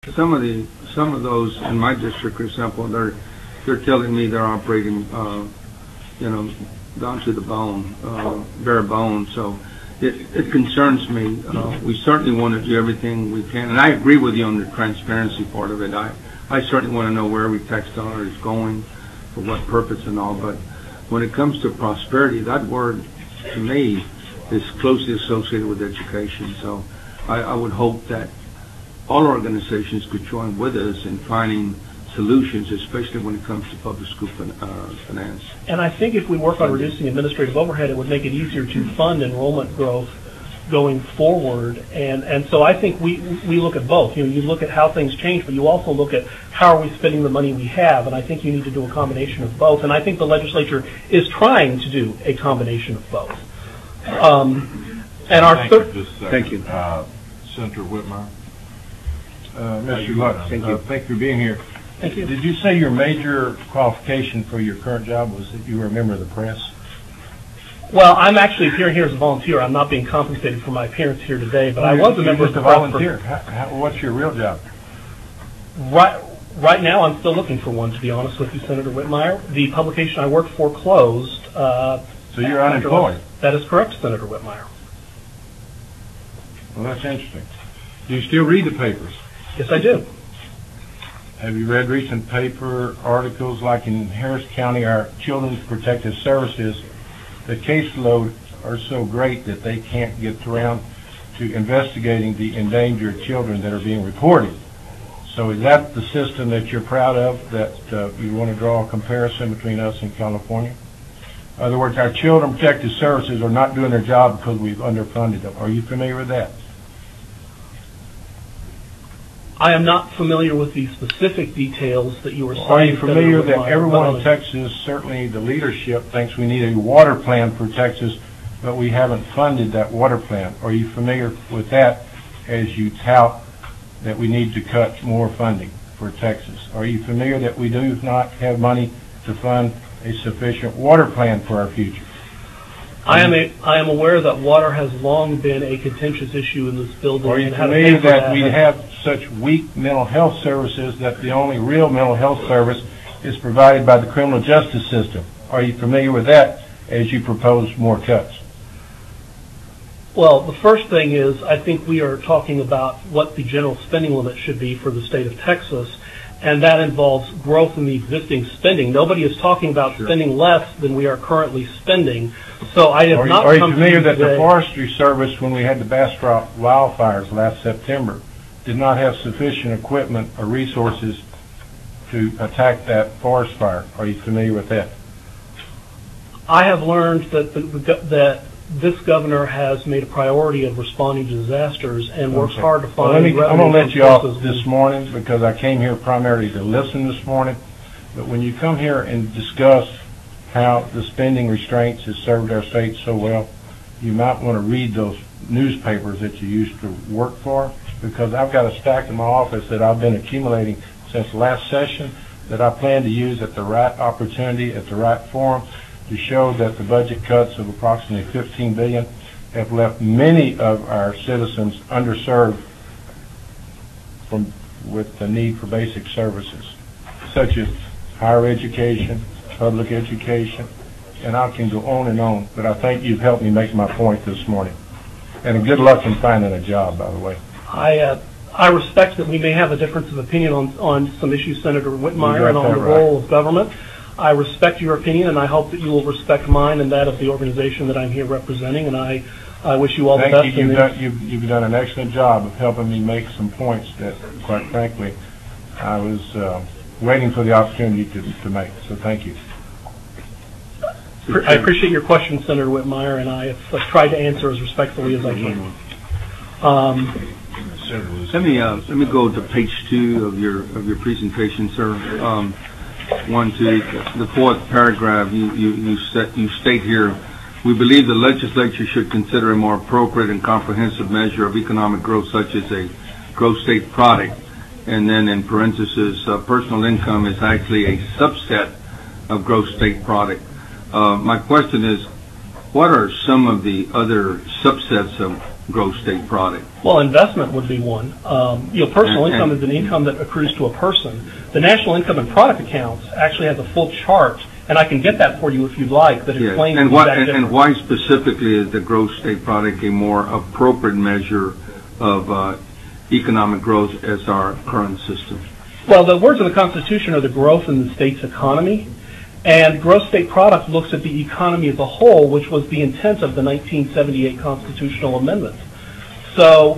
Some of those in my district, for example, they're telling me they're operating, down to the bone, bare bone. So it concerns me. We certainly want to do everything we can, and I agree with you on the transparency part of it. I certainly want to know where every tax dollar is going, for what purpose and all. But when it comes to prosperity, that word to me is closely associated with education. So I would hope that all organizations could join with us in finding solutions, especially when it comes to public school finance. And I think if we work on reducing administrative overhead, it would make it easier to fund enrollment growth going forward. And so I think we look at both. You look at how things change, but you also look at how are we spending the money we have. And I think you need to do a combination of both. And I think the legislature is trying to do a combination of both. Thank you. Senator Whitmire. Mr. Lutz, thank you for being here. Thank you. Did you say your major qualification for your current job was that you were a member of the press? Well, I'm actually appearing here as a volunteer. I'm not being compensated for my appearance here today, but I was a member of the press. Volunteer. What's your real job? Right now, I'm still looking for one, to be honest with you, Senator Whitmire. The publication I work for closed. So you're unemployed? That is correct, Senator Whitmire. Well, that's interesting. Do you still read the papers? Yes, I do. Have you read recent paper articles like in Harris County, our Children's Protective Services, the caseload are so great that they can't get around to investigating the endangered children that are being reported. So is that the system that you're proud of, that you want to draw a comparison between us and California? In other words, our Children's Protective Services are not doing their job because we've underfunded them. Are you familiar with that? I am not familiar with the specific details that you were citing. Are you familiar that everyone in Texas, certainly the leadership, thinks we need a water plan for Texas, but we haven't funded that water plan? Are you familiar with that as you tout that we need to cut more funding for Texas? Are you familiar that we do not have money to fund a sufficient water plan for our future? I am aware that water has long been a contentious issue in this building. Are you familiar that we have such weak mental health services that the only real mental health service is provided by the criminal justice system? Are you familiar with that as you propose more cuts? Well, the first thing is I think we are talking about what the general spending limit should be for the state of Texas, and that involves growth in the existing spending. Nobody is talking about spending less than we are currently spending. So I have not. Are you familiar that the Forestry Service, when we had the Bastrop wildfires last September, did not have sufficient equipment or resources to attack that forest fire? Are you familiar with that? I have learned that this governor has made a priority of responding to disasters and works hard to find. I'm going to let you off this morning because I came here primarily to listen this morning. But when you come here and discuss how the spending restraints has served our state so well, you might want to read those newspapers that you used to work for, because I've got a stack in my office that I've been accumulating since last session that I plan to use at the right opportunity, at the right forum, to show that the budget cuts of approximately $15 billion have left many of our citizens underserved with the need for basic services, such as higher education, public education, and I can go on, but I think you've helped me make my point this morning. And good luck in finding a job, by the way. I respect that we may have a difference of opinion on some issues, Senator Whitmire, and on the role of government. I respect your opinion, and I hope that you will respect mine and that of the organization that I'm here representing, and I wish you all the best. Thank you. You've done an excellent job of helping me make some points that, quite frankly, I was waiting for the opportunity to make. So thank you. I appreciate your question, Senator Whitmire, and I have tried to answer as respectfully as I can. Let me go to page 2 of your presentation, sir. 1 to the 4th paragraph. You state here, we believe the legislature should consider a more appropriate and comprehensive measure of economic growth, such as a gross state product, and then in parentheses, personal income is actually a subset of gross state product. My question is, what are some of the other subsets of gross state product? Well, investment would be one. Personal income is an income that accrues to a person. The National Income and Product Accounts actually has a full chart, and I can get that for you if you'd like, that explains and difference. why specifically is the gross state product a more appropriate measure of economic growth as our current system? Well, the words of the Constitution are the growth in the state's economy, and gross state product looks at the economy as a whole, which was the intent of the 1978 constitutional amendment. So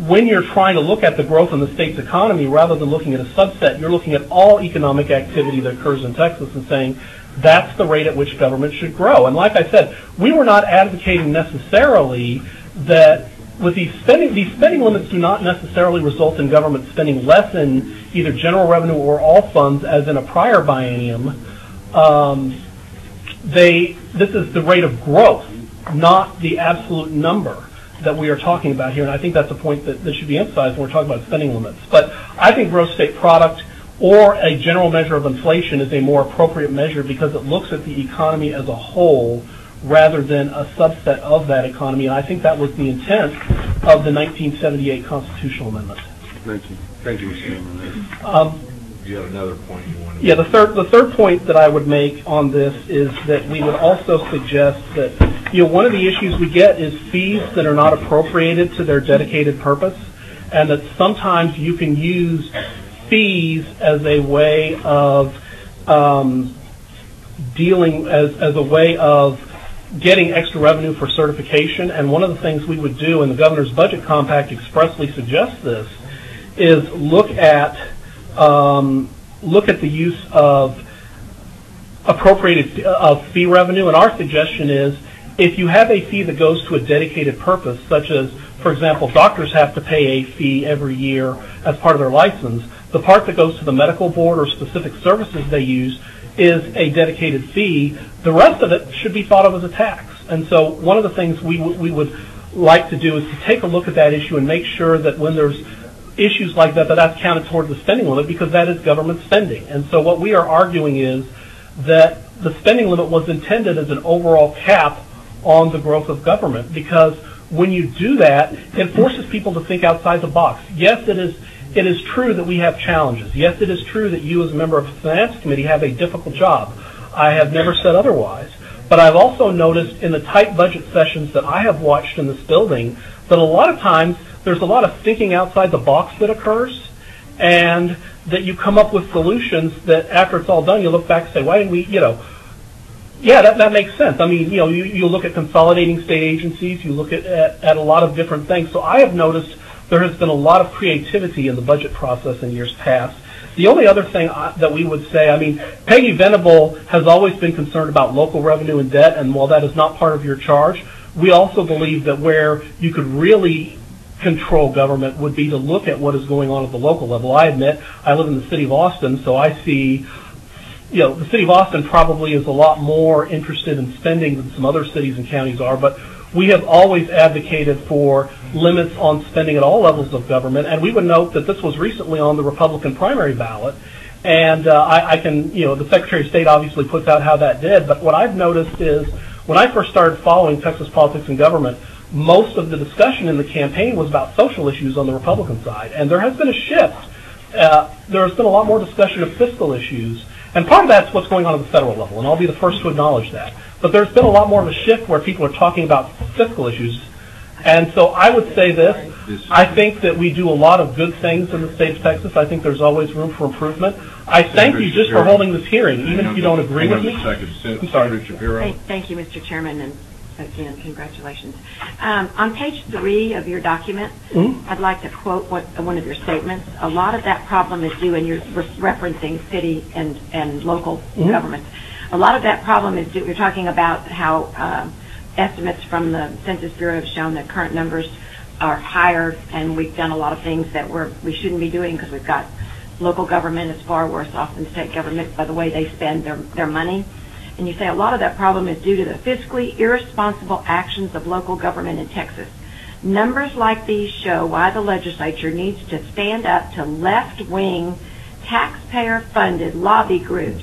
when you're trying to look at the growth in the state's economy, rather than looking at a subset, you're looking at all economic activity that occurs in Texas and saying that's the rate at which government should grow. And like I said, we were not advocating necessarily that with these spending limits do not necessarily result in government spending less in either general revenue or all funds, as in a prior biennium. This is the rate of growth, not the absolute number that we are talking about here. And I think that's a point that should be emphasized when we're talking about spending limits. But I think gross state product or a general measure of inflation is a more appropriate measure because it looks at the economy as a whole rather than a subset of that economy. And I think that was the intent of the 1978 constitutional amendment. Thank you. Thank you, Mr. Chairman. You have another point you wanted to make? Yeah, the third point that I would make on this is that we would also suggest that one of the issues we get is fees that are not appropriated to their dedicated purpose, and that sometimes you can use fees as a way of dealing as a way of getting extra revenue for certification. And one of the things we would do, and the Governor's Budget Compact expressly suggests this, is look at the use of appropriated fee revenue. And our suggestion is, if you have a fee that goes to a dedicated purpose, such as, for example, doctors have to pay a fee every year as part of their license, the part that goes to the medical board or specific services they use is a dedicated fee. The rest of it should be thought of as a tax. And so one of the things we would like to do is to take a look at that issue and make sure that when there's issues like that, that's counted toward the spending limit, because that is government spending. And so what we are arguing is that the spending limit was intended as an overall cap on the growth of government, because when you do that, it forces people to think outside the box. Yes, it is true that we have challenges. Yes, it is true that you as a member of the Finance Committee have a difficult job. I have never said otherwise. But I've also noticed in the tight budget sessions that I have watched in this building that a lot of times there's a lot of thinking outside the box that occurs, and that you come up with solutions that after it's all done, you look back and say, why didn't we, yeah, that makes sense. I mean, you look at consolidating state agencies, you look at a lot of different things. So I have noticed there has been a lot of creativity in the budget process in years past. The only other thing that we would say, I mean, Peggy Venable has always been concerned about local revenue and debt, and while that is not part of your charge, we also believe that where you could really control government would be to look at what is going on at the local level. I admit, I live in the city of Austin, so I see, the city of Austin probably is a lot more interested in spending than some other cities and counties are, but we have always advocated for limits on spending at all levels of government, and we would note that this was recently on the Republican primary ballot, and I can, the Secretary of State obviously puts out how that did, but what I've noticed is when I first started following Texas politics and government, most of the discussion in the campaign was about social issues on the Republican side, and there has been a shift. There has been a lot more discussion of fiscal issues, and part of that's what's going on at the federal level, and I'll be the first to acknowledge that. But there's been a lot more of a shift where people are talking about fiscal issues. And so I would say this, I think that we do a lot of good things in the state of Texas. I think there's always room for improvement. I thank you just for holding this hearing, even if you don't agree with me. I'm sorry. Shapiro. Thank you, Mr. Chairman, and again, congratulations. On page 3 of your document, I'd like to quote one of your statements. A lot of that problem is due, and you're referencing city and local governments. A lot of that problem is due, you're talking about how estimates from the Census Bureau have shown that current numbers are higher, and we've done a lot of things that we shouldn't be doing because we've got local government is far worse off than state government by the way they spend their money. And you say a lot of that problem is due to the fiscally irresponsible actions of local government in Texas. Numbers like these show why the legislature needs to stand up to left-wing, taxpayer-funded lobby groups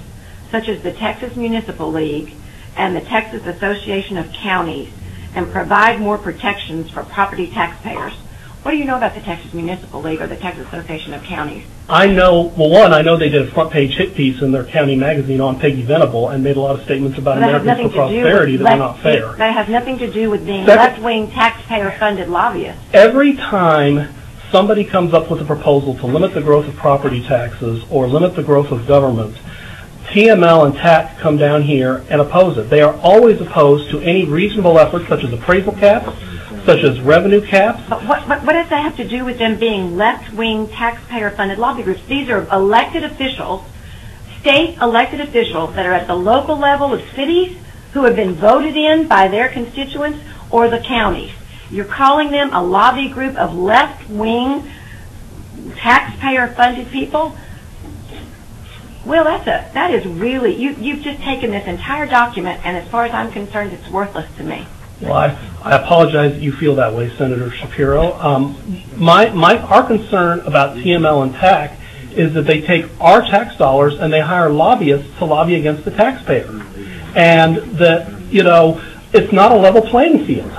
such as the Texas Municipal League and the Texas Association of Counties and provide more protections for property taxpayers. What do you know about the Texas Municipal League or the Texas Association of Counties? I know, well, one, I know they did a front-page hit piece in their county magazine on Peggy Venable and made a lot of statements about Americans for Prosperity that were not fair. That has nothing to do with being left-wing taxpayer-funded lobbyists. Every time somebody comes up with a proposal to limit the growth of property taxes or limit the growth of government, TML and TAC come down here and oppose it. They are always opposed to any reasonable efforts such as appraisal caps, such as revenue caps. But what does that have to do with them being left-wing taxpayer-funded lobby groups? These are elected officials, state elected officials that are at the local level of cities who have been voted in by their constituents or the counties. You're calling them a lobby group of left-wing taxpayer-funded people? Well, that is really, you've just taken this entire document, and as far as I'm concerned, it's worthless to me. Well, I apologize that you feel that way, Senator Shapiro. Our concern about TML and TAC is that they take our tax dollars and they hire lobbyists to lobby against the taxpayer. And that, it's not a level playing field.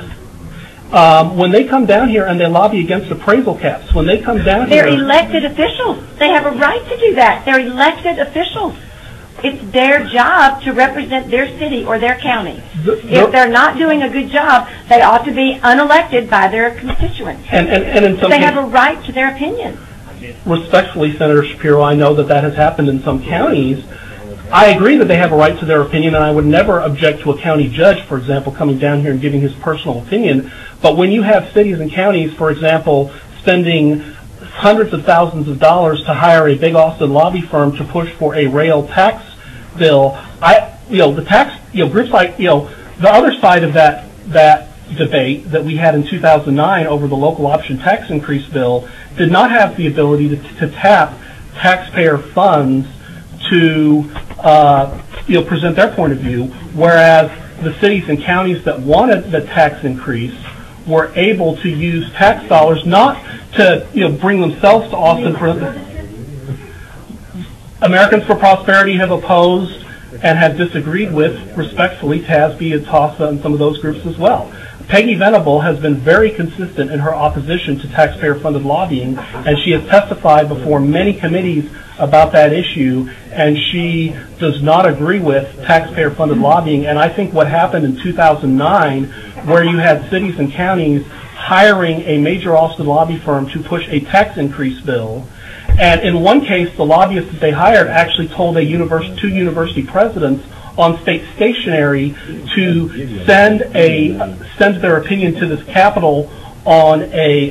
When they come down here and they lobby against appraisal caps, when they come down here... They're elected officials. They have a right to do that. They're elected officials. It's their job to represent their city or their county. If they're not doing a good job, they ought to be unelected by their constituents. And in some they have a right to their opinion. Respectfully, Senator Shapiro, I know that has happened in some counties. I agree that they have a right to their opinion, and I would never object to a county judge, for example, coming down here and giving his personal opinion. But when you have cities and counties, for example, spending hundreds of thousands of dollars to hire a big Austin lobby firm to push for a rail tax bill, the tax, groups like, the other side of that debate that we had in 2009 over the local option tax increase bill did not have the ability to tap taxpayer funds to, present their point of view, whereas the cities and counties that wanted the tax increase were able to use tax dollars not to, bring themselves to Austin for Americans for Prosperity have opposed and have disagreed with, respectfully, TASB and TASA and some of those groups as well. Peggy Venable has been very consistent in her opposition to taxpayer-funded lobbying, and she has testified before many committees about that issue, and she does not agree with taxpayer-funded lobbying. And I think what happened in 2009, where you had cities and counties hiring a major Austin lobby firm to push a tax increase bill, and in one case, the lobbyists that they hired actually told two university presidents on state stationery to send their opinion to this Capitol on a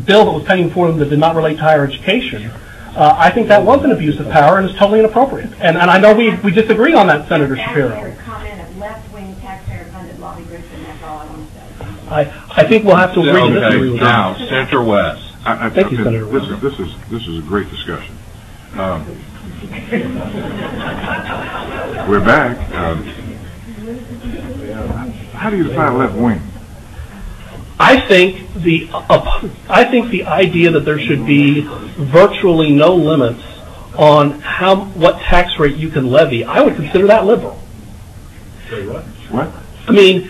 bill that was pending for them that did not relate to higher education. I think that was an abuse of power and is totally inappropriate. And I know we disagree on that, Senator Shapiro. Comment of left-wing taxpayer-funded lobby groups, and that's all I want to say. I think we'll have to agree to disagree with now, that. Center West. Thank you, Senator West. This is a great discussion. We're back. How do you define left wing? I think the idea that there should be virtually no limits on what tax rate you can levy, I would consider that liberal. Say what? What? I mean,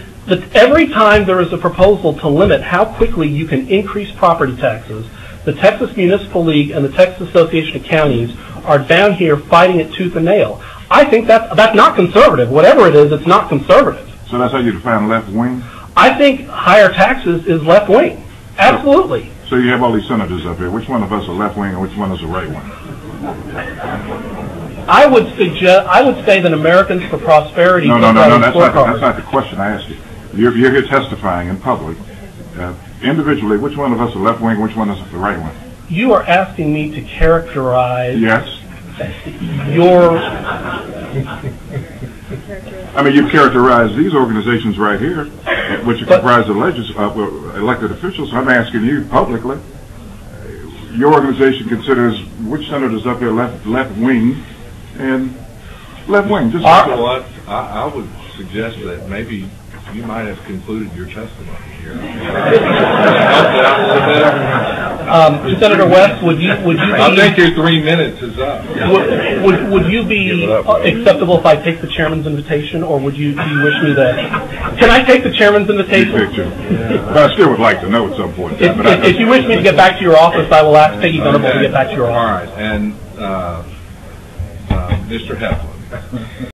every time there is a proposal to limit how quickly you can increase property taxes, the Texas Municipal League and the Texas Association of Counties are down here fighting it tooth and nail. I think that's not conservative. Whatever it is, it's not conservative. So that's how you define left wing? I think higher taxes is left wing. Absolutely. So you have all these senators up here. Which one of us are left wing and which one is the right one? I would say that Americans for Prosperity. No. That's not the question I asked you. You're here testifying in public. Individually, which one of us are left wing, which one is the right one? You are asking me to characterize. Yes. I mean, you characterize these organizations right here, which are comprised of elected officials. I'm asking you publicly. Your organization considers which senators up here left wing and left wing. Just I would suggest that maybe You might have concluded your testimony here. Senator West, would you I think your 3 minutes is up. would you be acceptable if I take the chairman's invitation, or do you wish me to? Can I take the chairman's invitation? But I still would like to know at some point. If you wish me to get back to your office, I will ask Peggy Venable to get back to your office. All right, and Mr. Heflin.